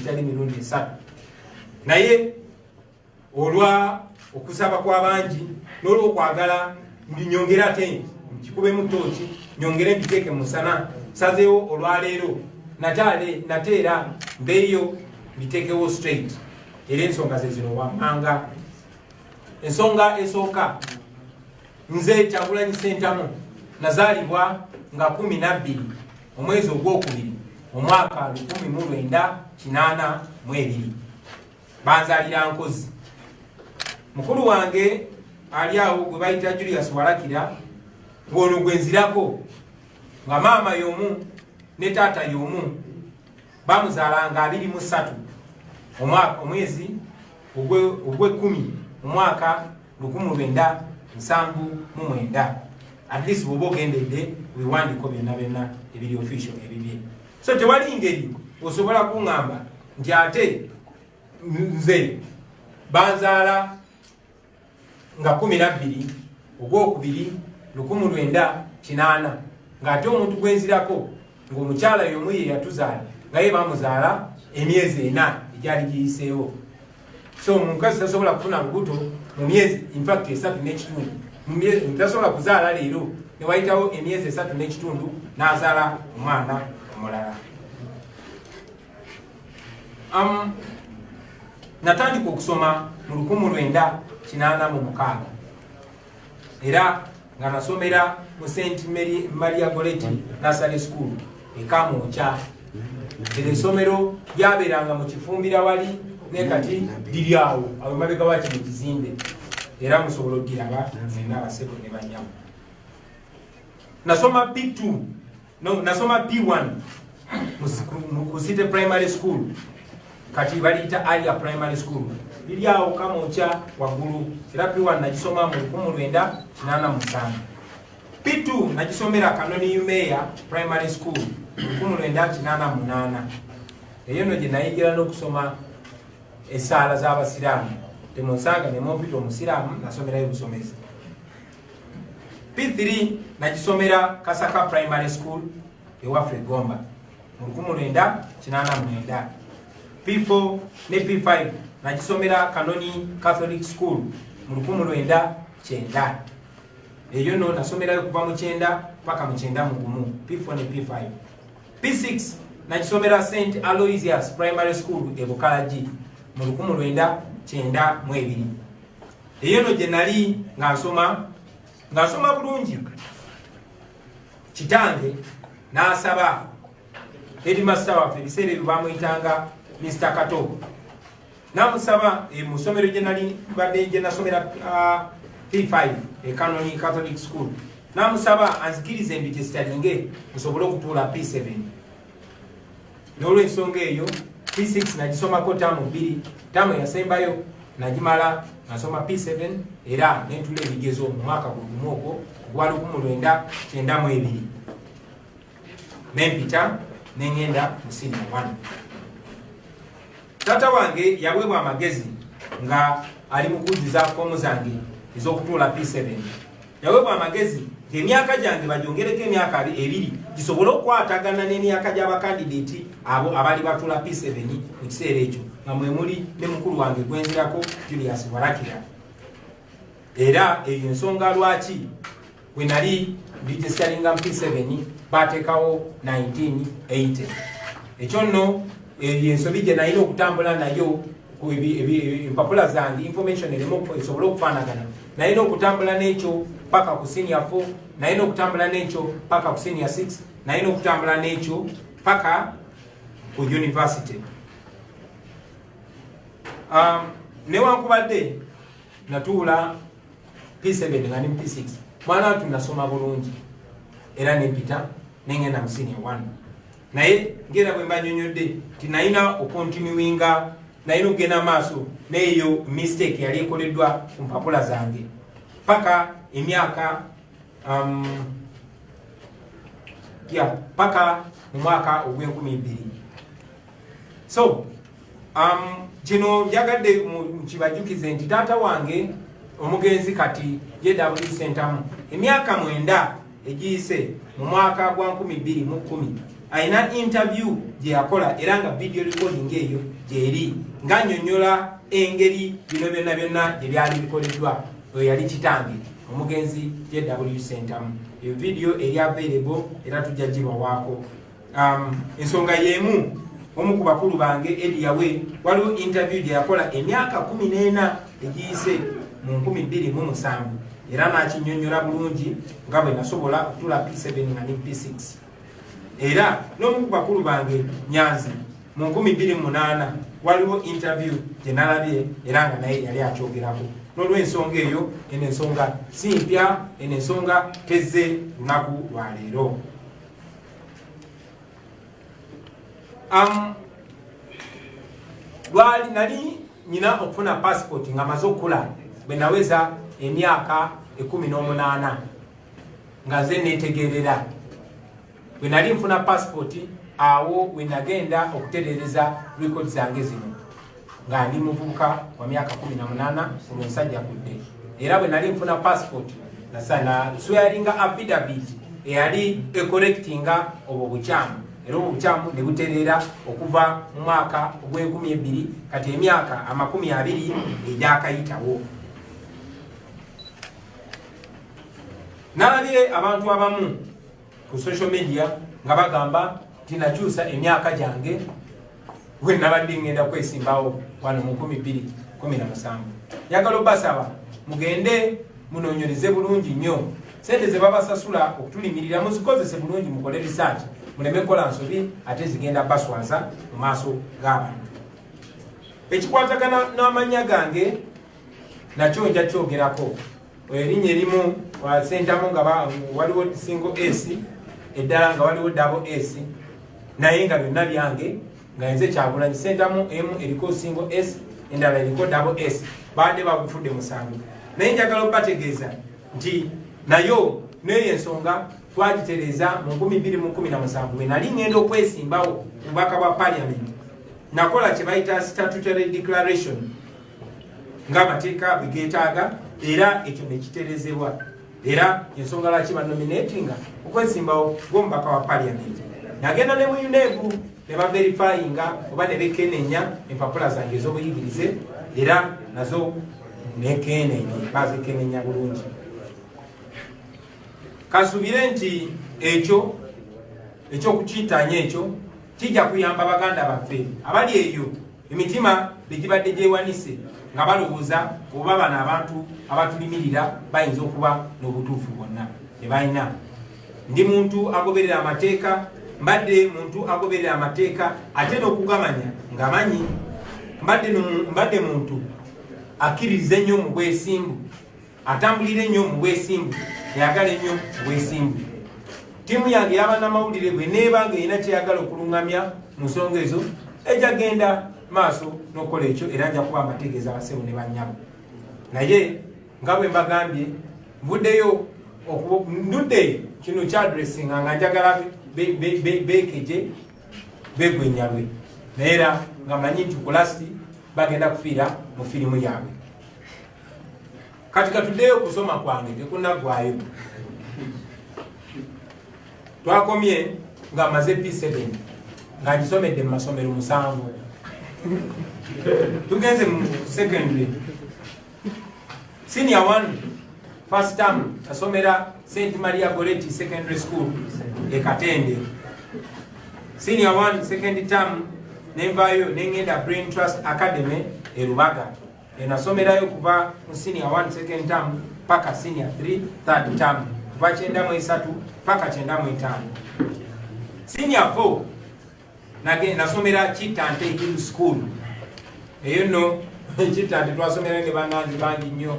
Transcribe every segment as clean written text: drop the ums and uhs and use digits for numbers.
gitali mirundi 3 naye olwa okusaba kwa bangi nolwo kwagala ndinyongera te kikube mutoki nyongere biteke musana sazeo olwaleero nateera mbeyo bitekewo straight era ensonga zezino wamanga ensonga esooka nze Kyagulanyi Ssentamu nazaalibwa nga 12 omwezi ogwokubiri omwaka 1982 banzaalira Nkozi. Mukulu wange ali awo gwe bayita Julius Warakira ng'ono gwe nzirako nga maama y'omu ne taata y'omu bamuzaalanga 23 omwezi ogw'ekkumi omwaka 1979. At least bw'oba ogendedde biwandiiko byonna ebiri official ebibye. So tewali ngeri osobola kuŋŋamba nti ate nze banzaala nga 12 ogwokubiri 1980 ng'ate omuntu gwenzirako ng'omukyala y'omu ye yatuzaala nga ye bamuzaala emyezi 4 egyali giyiseewo. So omukazi tasobola kufuna lubuto mu myezi infact 3.5 tasobola kuzaala leero ne wayitawo emyezi 3.5 n'azaala omwana omulala. Natandika okusoma mu 1986 era nga nasomera mu St. Maria Goretti Nursery School e Kamwokya. Era essomero lyabeeranga mu Kifumbira wali ne kati liri awo abamabega wa kino kizimbe era musobola okugiraba nina abasebo ne banyamu. Nasoma P2 nasoma P1 mu City Primary School kati baliyita Alia Primary School liri awo Kamwokya waggulu era P1 nagisoma mu 1987. P2 nagisomera Kanoni Umeya Primary School 1988. Eyo no gye nayigira n'okusoma essaala z'Abasiraamu temunsanga ne mumpita omusiraamu nasomerayo busomezi. P3 nagisomera Kasaka Primary School ewa Fregomba mu 1989. P4 ne P5 nagisomera Kanoni Catholic School mu 1990. Eyo no nasomerayo kuva mu 9 paka mu 91. P4 ne P5. P6 nagisomera St. Aloysius Primary School e Bukalaji mu 1992. Eyo no gye nali nga nsoma bulungi. Kitange n'asaba headmaster waffe ebiseera ebyo bamuyitanga Mr. Kato. Namusaba mu ssomero gye nali badde gye nasomera P5 e Kanoni Catholic School. Namusaba anzikirize mbi gyesitalinge nsobole okutuula P7. N'olw'ensonga eyo P6 nagisomako taamu 2, taamu yasembayo nagimala nasoma P7 era nentula ebigezo mu mwaka gumu ogwo ogwa 1992. Nempita nengenda mu senior 1. Tata wange yaweebwa amagezi nga ali mu kujuza fomu zange ez'okutuula P7. Yaweebwa amagezi emyaka gyange bagyongereko emyaka 2 gisobole okukwatagana n'emyaka gy'abakandidati abo abali batuula P7 mu kiseera ekyo nga mwe muli ne mukulu wange gwenzirako Julius Warakira. Era eyo ensonga lwaki we nali registaringa mu P7 bateekawo 1980. Ekyo nno ensobi gye nalina okutambula nayo ku empapula zange information erimu esobole okufaanagana nalina okutambula n'ekyo paka ku senior 4, nalina okutambula n'ekyo paka ku senior 6, nalina okutambula n'ekyo paka ku university. Newankubadde natuula P7 nga ne P6 mwana watu nasoma bulungi era nempita nengenda mu senior 1. Naye ngera bwe mbanyonyodde ti nalina okontinuinga nalina okugenda maaso n'eyo mistake yali ekoleddwa ku mpapula zange paka emyaka paka mu mwaka ogw'12. So kino njagadde kibajukize nti taata wange omugenzi kati JW Ssentamu emyaka 9 egiyise mu mwaka gwa 2010 aina interview gye yakola era nga video recording eyo gyeri ng'annyonnyola engeri bino byonna gye byali bikoleddwa. Oyo yali kitange omugenzi JW Sentamu. Eyo video eri available era tujja gibawaako. Ensonga y'emu, omu ku bakulu bange Ediyawe waliwo interview gye yakola emyaka 14 egiyise mu 2007 era n'akinnyonnyola bulungi nga bwe nasobola okutula P7 nga ne P6. Era n'omu ku bakulu bange Nyanzi mu 2008 waliwo interview gye nalabye era nga naye yali akyogerako. N'olw'ensonga eyo eno ensonga si mpya, eno ensonga tezze lunaku lwa leero. Lwali nali nyina okufuna passport nga maze okula bwe naweza emyaka 18 nga nze neetegerera. Bwe nali nfuna passport awo we nagenda okutereereza record zange zino nga ndi muvubuka wa myaka 18 olw'ensajja kudde. Era bwe nali nfuna passport nasana swearinga affidavit eyali ecorrectinga obwo bukyamu. Era obukyamu ne butereera okuva mu mwaka ogw'2000 kati emyaka 20 egyakayitawo. Nalabye abantu abamu ku social media nga bagamba tinakyusa emyaka gyange we nabadde ngenda kwesimbawo wano mu 2017. Njagala obasaba mugende munoonyereze bulungi nnyo. Sente ze babasasula okutulimirira muzikozese bulungi, mukole research, muleme kola nsobi ate zigenda baswaza mu maaso g'abantu. Ekikwatagana n'amannya gange nakyo nja kyogerako. Erinnya erimu wa Sentamu nga waliwo single S, eddala nga waliwo double S, naye nga byonna byange nga nze Kyagulanyi. Sentamu emu eriko single S, endala eriko double S. Baadde bagufudde musango. Naye njagala okubategeeza nti nayo neyo ensonga twagitereeza mu 2017 bwe nali ngenda okwesimbawo obubaka bwa parliament. Nakola kye bayita statutory declaration ng'amateeka bwe geetaaga era ekyo ne kitereezebwa. Era ensonga lwaki banominatinga okwesimbawo ng'omubaka wa parliament. Nagenda ne mu UNEB ne baverifyinga oba ne bekenenya empapula zange ez'obuyigirize era nazo nekenenye bazikenenya bulungi. Kasubire nti ekyo ekyokukiyitanya ekyo kijja kuyamba baganda baffe abali eyo emitima begibadde gyewanise nga balowooza oba bano abantu abatulimirira bayinza okuba n'obutuufu bwonna tebalina. Ndi muntu agoberera amateeka, mbadde muntu agoberera amateeka ate n'okugamanya ngamanyi. Mbadde muntu akkiririza ennyo mu bwesimbu, atambulira ennyo mu bwesimbu, yagala ennyo mu bwesimbu. Tiimu yange y'abannamawulire bwe neebanga erina kyeyagala okuluŋŋamya mu nsonga ezo ejja genda maaso n'okola ekyo era nja kuba mbategeeza abasebo ne bannyabo. Naye nga bwe mbagambye ndudde kino kyadressinga nga njagala beekeje begwenyalwe naye era nga manyi nti kulasti bagenda kufiira mu firimu yaabwe. Kati katuddeyo kusoma kwange tekunaggwayo. Twakomye nga maze P7 nga ngisomedde mu masomero 7. Tugenze mu secondary senior 1 first term asomera St. Maria Goretti Secondary School e Katende. Senior 1 second term nenvayo nengenda Brain Trust Academy e Rubaga. Nasomerayo kuva mu senior 1 second term paka senior 3 third term kuva 93 paka 95. Senior 4 nasomera Kitante Hill School. Eyo no Kitante twasomera ne banangi bangi nnyo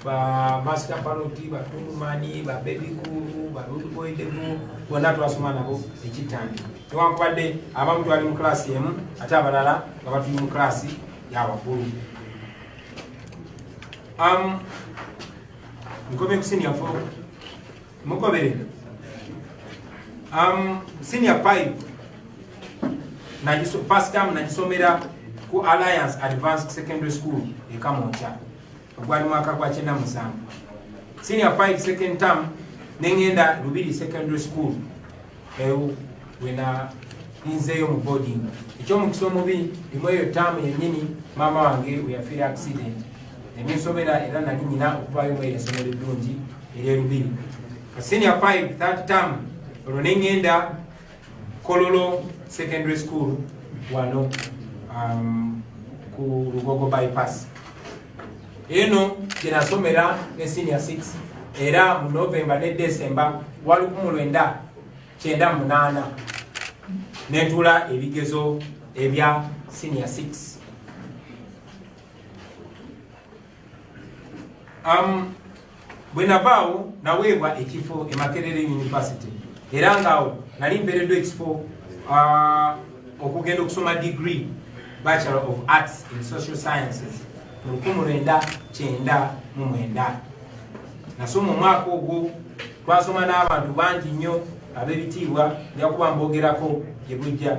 ba Master Paroti, ba Tulumani, ba Baby Kulu, ba Rudu Boy Devu, bonna twasoma nabo Kitante. Newankubadde abamu twali mu klasi emu ate abalala nga batuli mu klasi y'abakulu. Ngome ku senior 4 mukobere. Senior 5 first term nagisomera ku Alliance Advanced Secondary School e Kamoncha ogwali mwaka gwa 97. Senior 5 second term nengenda Lubiri Secondary School wena nzeyo mu boarding ekyo mu kisomo bi limweyo tamu yennyini mama wange uyafira accident emisomera era nali nyina okuvayo mu esomero eddungi eryerubiri senior 5 that term olwo nengenda Kololo secondary school wano ku Lugogo bypass eno jenasomera ne senior 6 era mu November ne December wali kumulwenda 98 netula ebigezo ebya senior 6 bwenavaawo naweebwa ekifo e Makerere University era ngaawo nali mpeereddwa ekifo okugenda okusoma degree Bachelor of Arts in Social Sciences mu 1999 nasoma omwaka ogwo twasoma n'abantu bangi nnyo ab'ebitiibwa byakuba mbogerako gye bujja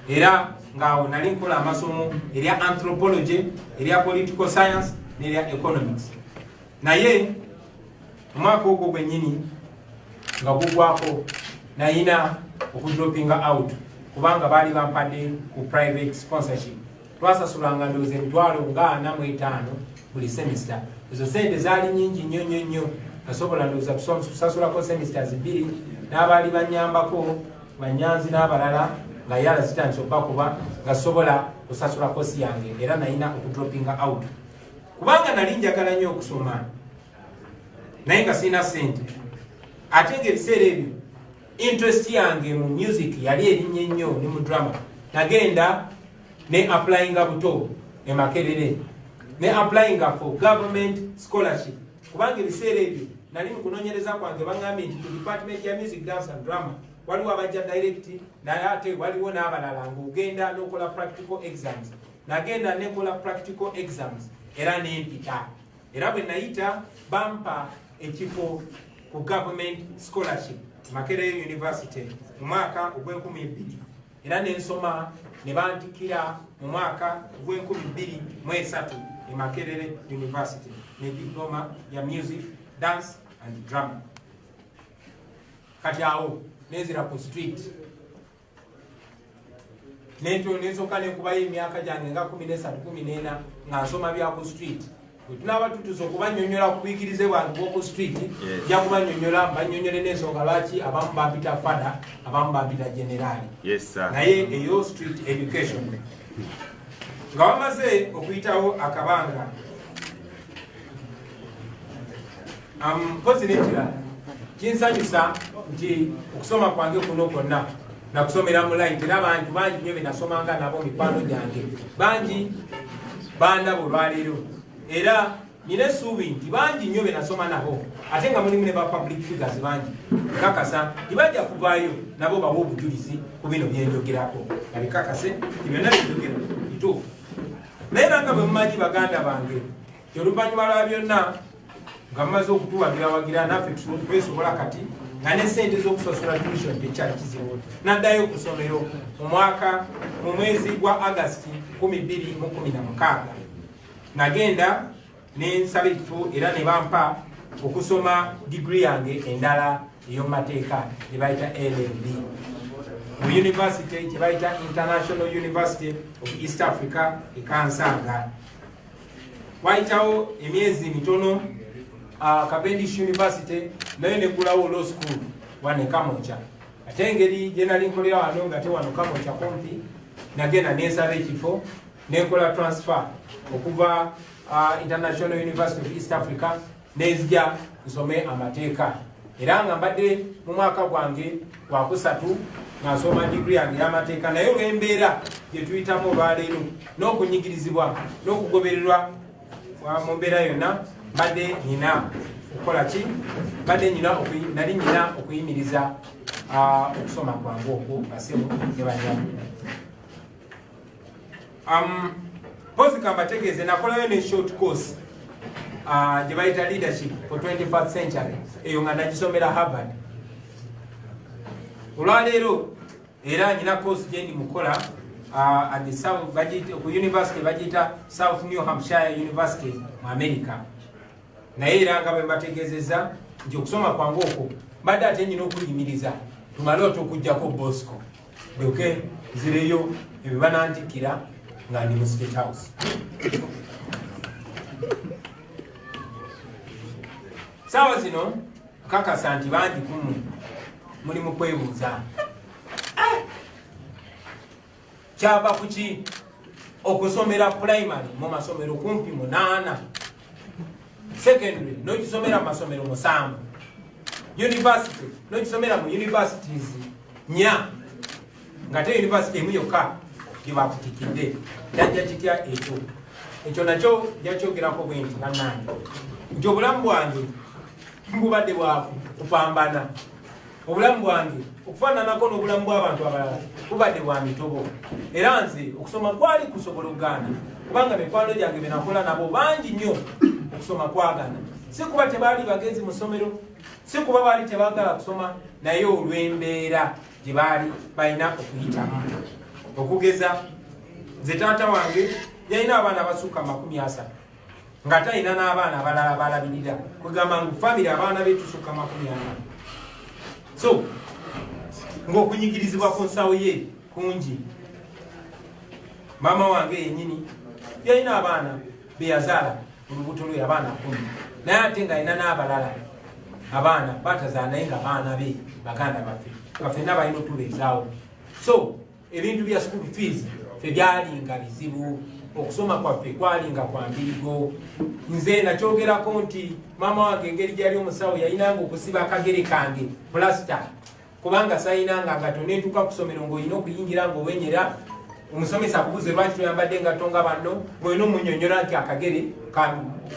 era ngaawo nali nkola amasomo erya anthropology erya political science n'erya economics naye omwaka ogwo gwennyini nga gugwako nayina okudropinga out kubanga baali bampadde ku private sponsorship twasasulanga ndowooza emitwalo nga 45 buli semester ezo sente zaali nyingi nnyo nasobola ndowooza kusasulako semesters 2 n'abaali banyambako banyanzi n'abalala nga yala zitandise okubakuba nga sobola kusasula kosi yange era nayina okudropinga out kubanga nali njagala nnyo okusoma naye nga sina sente ate ng'ebiseera ebyo interest yange mu music yali erinnya nnyo ne mu drama nagenda ne applyinga buto e Makerere ne applyinga for government scholarship kubanga ebiseera ebyo nali mu kunoonyereza kwange baŋŋambye nti ku department ya music dance and drama waliwo abajja direct naye ate waliwo n'abalala ng'ogenda n'okola practical exams nagenda nekola practical exams era nempita era bwe nayita bampa ekifo ku government scholarship Makerere University mu mwaka ogw'2002 era nensoma ne bantikira mu mwaka ogw'2023 e Makerere University ne diploma ya music dance and drama kati awo nezira ku street nensoka nenkubayo emyaka gyange nga 13-14 nga nsoma bya ku street tunaba tutuza okubanyonyola ku buyigirize bwange bw'oku street ja kubanyonyola banyonyole n'ensonga lwaki abamu bampita fada abamu bampita generali naye eyo street education nga bamaze okuyitawo akabanga mpozi nekirala kinsanyusa nti okusoma kwange kuno kwonna nakusomera mu line era abantu bangi nnyo benasomanga nabo mikwano gyange bangi bandaba olwaleero era nina essuubi nti bangi nnyo benasoma nabo ate nga mulimu ne ba public figures bangi kakasa tibajja kuvaayo nabo bawa obujulizi ku bino byenjogerako nabikakase tibyonna byenjogera bituufu naye nanga bwe mumanyi baganda bange ti oluvannyuma lwa byonna nga mumaze okutuwagira naffe twesobola kati nga n'esente z'okusasula tuition tekyali kizibu naddayo ku ssomero mu mwezi gwa August 2016 nagenda nensaba ekifo era ne bampa okusoma degree yange endala ey'omumateeka ne bayita LLB mu university kye bayita International University of East Africa e Kansanga wayitawo emyezi mitono Cavendish University nayo negulawo law school wane Kamocha ate engeri gye nali nkolera wano nga te wano Kamocha kumpi nagenda nensaba ekifo nenkola transfer okuva International University of East Africa nezija nsome amateeka era nga mbadde mu mwaka gwange gwakusatu nga nsoma degree yange y'amateeka naye olw'embeera gye tuyitamu olwaleero n'okunyigirizibwa n'okugobererwa mu mbeera yonna mbadde nina okukola ki nali nina okuyimiriza okusoma kwange okwo basimu ne banyamu pozi kambategeeze nakolayo ne short course gye bayita leadership for 21st century eyo nga nagisomera Harvard olwaleero era nina course gye ndi mukola at the South ku university bagiyita South New Hampshire University mu America naye era nga bwe mbategeezezza nti okusoma kwange okwo mbadde ate nyina okuyimiriza tumale okujjako Bosco doke zireyo ebibanandikira nga ndi mu State House. Sawa zino kakasa nti bangi kumu muli mu kwebuuza kyava kuki okusomera primary mu masomero kumpi 8, secondary n'okisomera mu masomero 7, university n'okisomera mu universities 4, nga te university emu yokka gyebakutikidde. Jajja kitya ekyo nakyo jakyogerako bwe nti bannange nti obulamu bwange mbubadde bwa kupambana, obulamu bwange okufaananako n'obulamu bw'abantu abalala bubadde bwa mitobo, era nze okusoma kwali kusobola okugaana kubanga mikwano gyange benakola nabo bangi nnyo okusoma kwagaana. Si kuba tebaali bagezi mu ssomero, si kuba baali tebaagala kusoma, naye olw'embeera gye baali balina okuyitamu. Okugeza nze taata wange yalina abaana abasukka 30 nga talina n'abaana abalala balabirira, kugamba ngu famire abaana betusukka 40. So ng'okunyigirizibwa ku nsawo ye kungi. Maama wange yennyini yalina abaana beyazaala mu lubuto lwe abaana 10, naye ate ng'alina n'abalala abaana batazaala naye nga baana be baganda baffe balina otubeezaawo. So ebintu bya school fees ffe byalinga bizibu, okusoma kwaffe kwalinga kwa mbirigo. Nze nakyogerako nti maama wange engeri gyali omusawo yayinanga okusiba akagere kange plasita, kubanga sayinanga ngato nentuka kusomero ng'olina okuyingira ng'owenyera omusomesa akubuze lwaki toyambadde engatto nga banno, ng'olina omunyonyola nti akagere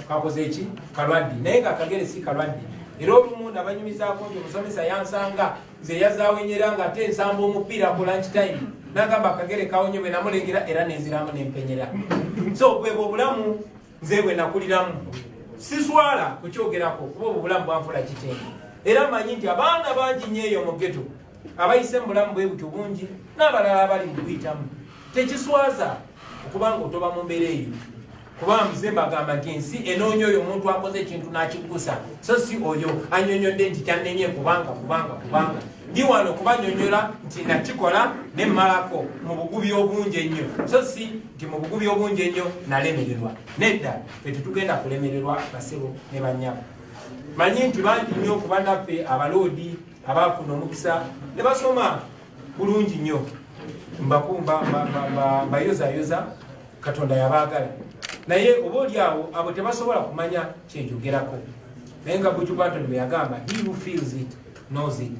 kakoze eki kalwadde, naye ng'akagere si kalwadde. Era olumu nabanyumizaako nti omusomesa yansanga nze yazaawenyera nga ate nsamba omupiira ku lunch time, nagamba akagere kawonye bwe namulengera era nenziramu nempenyera. So bwe obulamu nze bwe nakuliramu siswala kukyogerako kuba obulamu bwanfula kitenge, era manyi nti abaana bangi nnyo eyo mu ghetto abayise mu bulamu bwe butyo bungi n'abalala abali mu kuyitamu. Tekiswaza okubanga otoba mu mbeera eyo, kuba muze mbagamba nti ensi enoonya oyo omuntu akoze ekintu n'akigusa, so si oyo anyonyodde nti kyannenye kubanga ndi wano kubanyonyola nti nakikola ne mmalako mu bugubi obungi ennyo, so si nti mu bugubi obungi ennyo nalemererwa. Nedda ffe tetugenda kulemererwa basebo ne bannyabo. Manyi nti bangi nnyo ku bannaffe abaloodi abaafuna omukisa ne basoma bulungi nnyo, mbayozayoza Katonda yabaagala, naye oba oliawo abo tebasobola kumanya kyenjogerako. Naye nga Buju Barton bwe yagamba, he who feels it knows it.